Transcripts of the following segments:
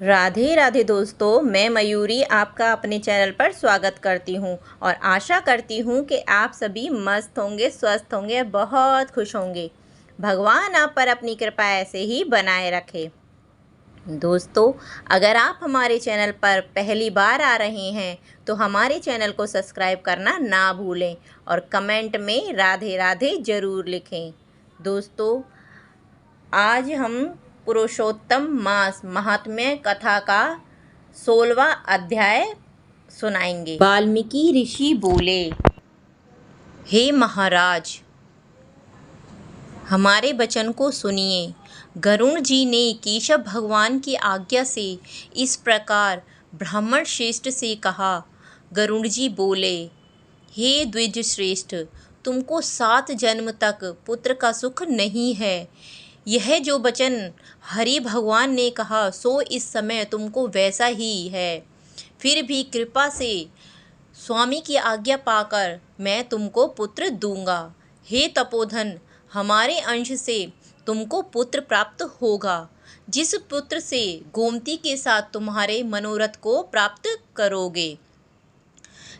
राधे राधे दोस्तों, मैं मयूरी आपका अपने चैनल पर स्वागत करती हूँ और आशा करती हूँ कि आप सभी मस्त होंगे, स्वस्थ होंगे और बहुत खुश होंगे। भगवान आप पर अपनी कृपा ऐसे ही बनाए रखे। दोस्तों, अगर आप हमारे चैनल पर पहली बार आ रहे हैं तो हमारे चैनल को सब्सक्राइब करना ना भूलें और कमेंट में राधे राधे ज़रूर लिखें। दोस्तों, आज हम पुरुषोत्तम मास महात्म्य कथा का 16वां अध्याय सुनाएंगे। वाल्मीकि ऋषि बोले, हे महाराज, हमारे वचन को सुनिए। गरुण जी ने केशव भगवान की आज्ञा से इस प्रकार ब्राह्मण श्रेष्ठ से कहा। गरुण जी बोले, हे द्विज श्रेष्ठ, तुमको 7 जन्म तक पुत्र का सुख नहीं है। यह जो वचन हरि भगवान ने कहा सो इस समय तुमको वैसा ही है। फिर भी कृपा से स्वामी की आज्ञा पाकर मैं तुमको पुत्र दूंगा। हे तपोधन, हमारे अंश से तुमको पुत्र प्राप्त होगा, जिस पुत्र से गोमती के साथ तुम्हारे मनोरथ को प्राप्त करोगे।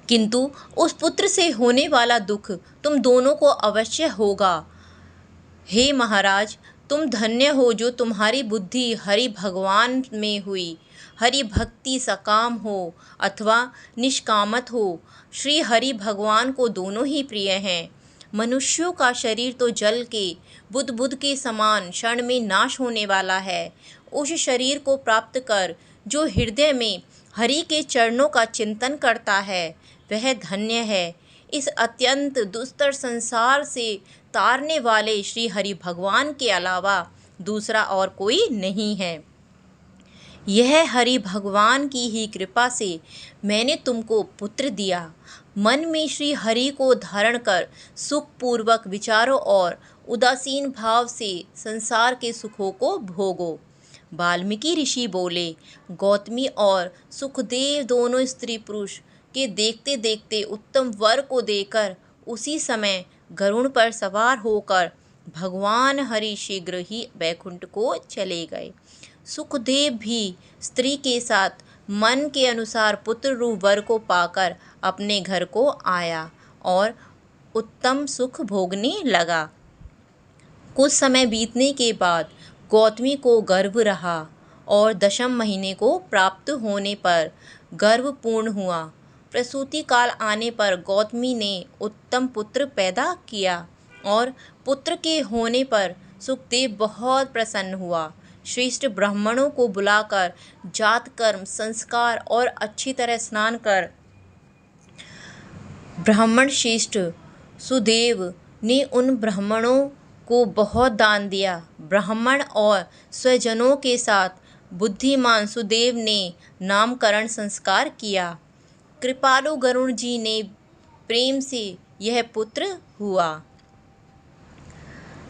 किंतु उस पुत्र से होने वाला दुख तुम दोनों को अवश्य होगा। हे महाराज, तुम धन्य हो जो तुम्हारी बुद्धि हरि भगवान में हुई। हरि भक्ति सकाम हो अथवा निष्कामत हो, श्री हरि भगवान को दोनों ही प्रिय हैं। मनुष्यों का शरीर तो जल के बुद्ध बुद्ध के समान क्षण में नाश होने वाला है। उस शरीर को प्राप्त कर जो हृदय में हरि के चरणों का चिंतन करता है वह धन्य है। इस अत्यंत दुस्तर संसार से तारने वाले श्री हरि भगवान के अलावा दूसरा और कोई नहीं है। यह हरि भगवान की ही कृपा से मैंने तुमको पुत्र दिया। मन में श्री हरि को धारण कर सुखपूर्वक विचारों और उदासीन भाव से संसार के सुखों को भोगो। वाल्मीकि ऋषि बोले, गौतमी और सुखदेव दोनों स्त्री पुरुष के देखते देखते उत्तम वर को देकर उसी समय गरुड़ पर सवार होकर भगवान हरि शीघ्र ही वैकुंठ को चले गए। सुखदेव भी स्त्री के साथ मन के अनुसार पुत्र रूप वर को पाकर अपने घर को आया और उत्तम सुख भोगने लगा। कुछ समय बीतने के बाद गौतमी को गर्भ रहा और 10वें महीने को प्राप्त होने पर गर्भ पूर्ण हुआ। प्रसूति काल आने पर गौतमी ने उत्तम पुत्र पैदा किया और पुत्र के होने पर सुखदेव बहुत प्रसन्न हुआ। श्रेष्ठ ब्राह्मणों को बुलाकर जात कर्म संस्कार और अच्छी तरह स्नान कर ब्राह्मण श्रेष्ठ सुदेव ने उन ब्राह्मणों को बहुत दान दिया। ब्राह्मण और स्वजनों के साथ बुद्धिमान सुदेव ने नामकरण संस्कार किया। कृपालु गरुण जी ने प्रेम से यह पुत्र हुआ।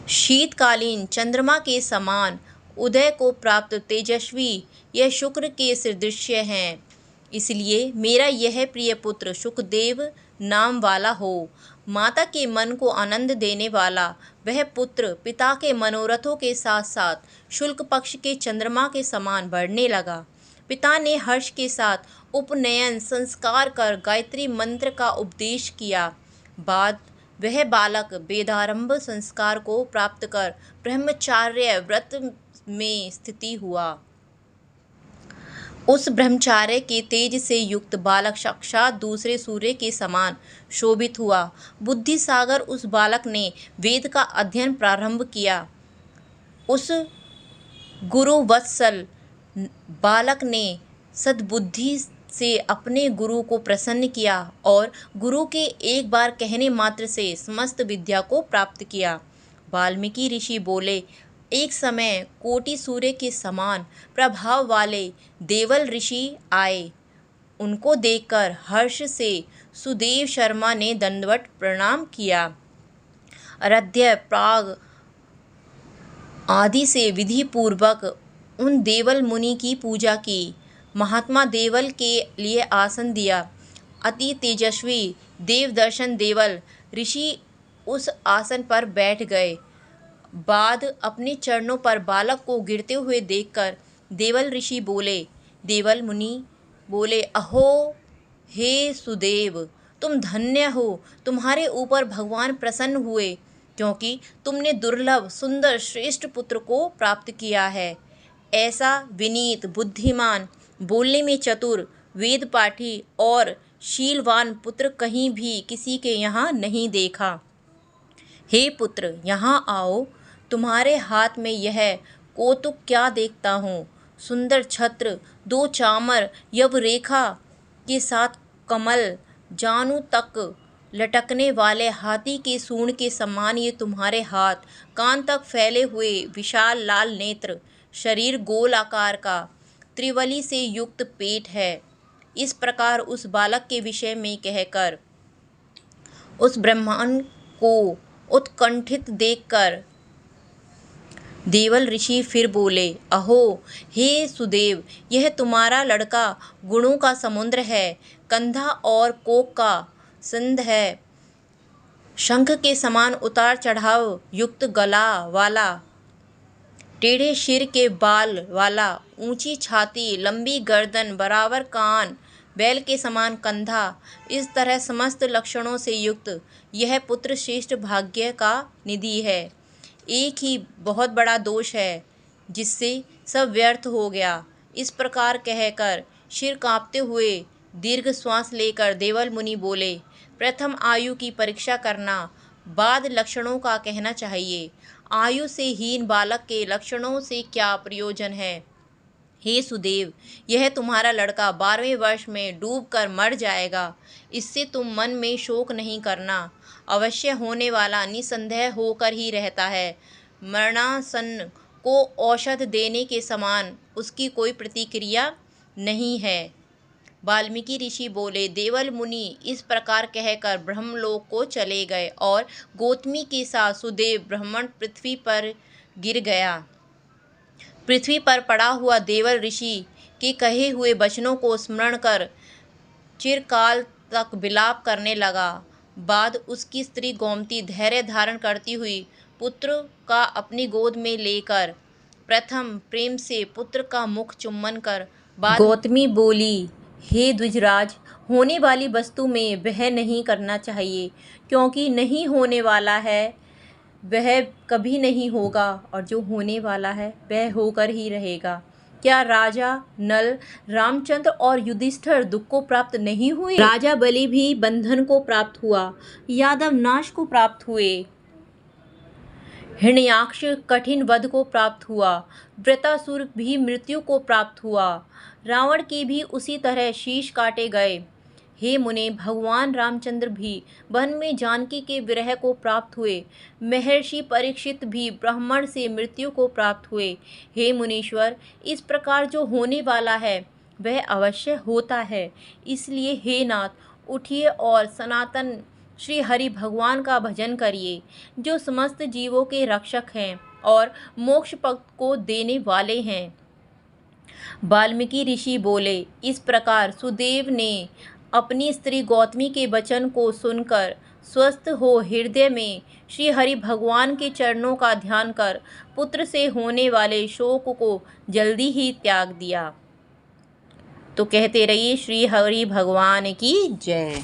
शीतकालीन चंद्रमा के समान उदय को प्राप्त तेजस्वी यह शुक्र के सदृश्य हैं। इसलिए मेरा यह प्रिय पुत्र सुखदेव नाम वाला हो। माता के मन को आनंद देने वाला वह पुत्र पिता के मनोरथों के साथ साथ शुक्ल पक्ष के चंद्रमा के समान बढ़ने लगा। पिता ने हर्ष के साथ उपनयन संस्कार कर गायत्री मंत्र का उपदेश किया। बाद वह बालक वेदारंभ संस्कार को प्राप्त कर ब्रह्मचार्य व्रत में स्थिति हुआ। उस ब्रह्मचार्य के तेज से युक्त बालक साक्षात दूसरे सूर्य के समान शोभित हुआ। बुद्धि सागर उस बालक ने वेद का अध्ययन प्रारंभ किया। उस गुरु वत्सल बालक ने सद्बुद्धि से अपने गुरु को प्रसन्न किया और गुरु के एक बार कहने मात्र से समस्त विद्या को प्राप्त किया। वाल्मीकि ऋषि बोले, एक समय कोटि सूर्य के समान प्रभाव वाले देवल ऋषि आए। उनको देखकर हर्ष से सुदेव शर्मा ने दंडवत प्रणाम किया। अर्घ्य प्राग आदि से विधि पूर्वक उन देवल मुनि की पूजा की। महात्मा देवल के लिए आसन दिया। अति तेजस्वी देवदर्शन देवल ऋषि उस आसन पर बैठ गए। बाद अपने चरणों पर बालक को गिरते हुए देखकर देवल ऋषि बोले, देवल मुनि बोले, अहो हे सुदेव, तुम धन्य हो, तुम्हारे ऊपर भगवान प्रसन्न हुए, क्योंकि तुमने दुर्लभ सुंदर श्रेष्ठ पुत्र को प्राप्त किया है। ऐसा विनीत, बुद्धिमान, बोलने में चतुर, वेद पाठी और शीलवान पुत्र कहीं भी किसी के यहाँ नहीं देखा। हे पुत्र, यहाँ आओ। तुम्हारे हाथ में यह कौतुक क्या देखता हूँ? सुंदर छत्र, 2 चामर यवरेखा के साथ कमल जानू तक लटकने वाले हाथी के सूंड के समान ये तुम्हारे हाथ, कान तक फैले हुए विशाल लाल नेत्र, शरीर गोल आकार का, त्रिवली से युक्त पेट है। इस प्रकार उस बालक के विषय में कहकर उस ब्राह्मण को उत्कंठित देखकर देवल ऋषि फिर बोले, अहो हे सुदेव, यह तुम्हारा लड़का गुणों का समुद्र है, कंधा और कोक का संध है, शंख के समान उतार चढ़ाव युक्त गला वाला, टेढ़े सिर के बाल वाला, ऊंची छाती, लंबी गर्दन, बराबर कान, बैल के समान कंधा, इस तरह समस्त लक्षणों से युक्त यह पुत्र श्रेष्ठ भाग्य का निधि है। एक ही बहुत बड़ा दोष है जिससे सब व्यर्थ हो गया। इस प्रकार कहकर सिर कांपते हुए दीर्घ श्वास लेकर देवल मुनि बोले, प्रथम आयु की परीक्षा करना, बाद लक्षणों का कहना चाहिए। आयु से हीन बालक के लक्षणों से क्या प्रयोजन है? हे सुदेव, यह तुम्हारा लड़का 12वें वर्ष में डूबकर मर जाएगा। इससे तुम मन में शोक नहीं करना। अवश्य होने वाला निसंदेह होकर ही रहता है। मरणासन को औषध देने के समान उसकी कोई प्रतिक्रिया नहीं है। वाल्मीकि ऋषि बोले, देवल मुनि इस प्रकार कहकर ब्रह्मलोक को चले गए और गौतमी के साथ सुदेव ब्राह्मण पृथ्वी पर गिर गया। पृथ्वी पर पड़ा हुआ देवल ऋषि के कहे हुए वचनों को स्मरण कर चिरकाल तक विलाप करने लगा। बाद उसकी स्त्री गोमती धैर्य धारण करती हुई पुत्र का अपनी गोद में लेकर प्रथम प्रेम से पुत्र का मुख चुम्बन कर बाद गौतमी बोली, हे द्विजराज, होने वाली वस्तु में वह नहीं करना चाहिए, क्योंकि नहीं होने वाला है वह कभी नहीं होगा और जो होने वाला है वह होकर ही रहेगा। क्या राजा नल, रामचंद्र और युधिष्ठिर दुख को प्राप्त नहीं हुए? राजा बलि भी बंधन को प्राप्त हुआ, यादव नाश को प्राप्त हुए, हिरण्याक्ष कठिन वध को प्राप्त हुआ, वृतासुर भी मृत्यु को प्राप्त हुआ, रावण के भी उसी तरह शीश काटे गए। हे मुने, भगवान रामचंद्र भी वन में जानकी के विरह को प्राप्त हुए, महर्षि परीक्षित भी ब्राह्मण से मृत्यु को प्राप्त हुए। हे मुनीश्वर, इस प्रकार जो होने वाला है वह अवश्य होता है। इसलिए हे नाथ, उठिए और सनातन श्री हरि भगवान का भजन करिए, जो समस्त जीवों के रक्षक हैं और मोक्ष पद को देने वाले हैं। वाल्मीकि ऋषि बोले, इस प्रकार सुदेव ने अपनी स्त्री गौतमी के वचन को सुनकर स्वस्थ हो हृदय में श्री हरि भगवान के चरणों का ध्यान कर पुत्र से होने वाले शोक को जल्दी ही त्याग दिया। तो कहते रहिए, श्री हरि भगवान की जय।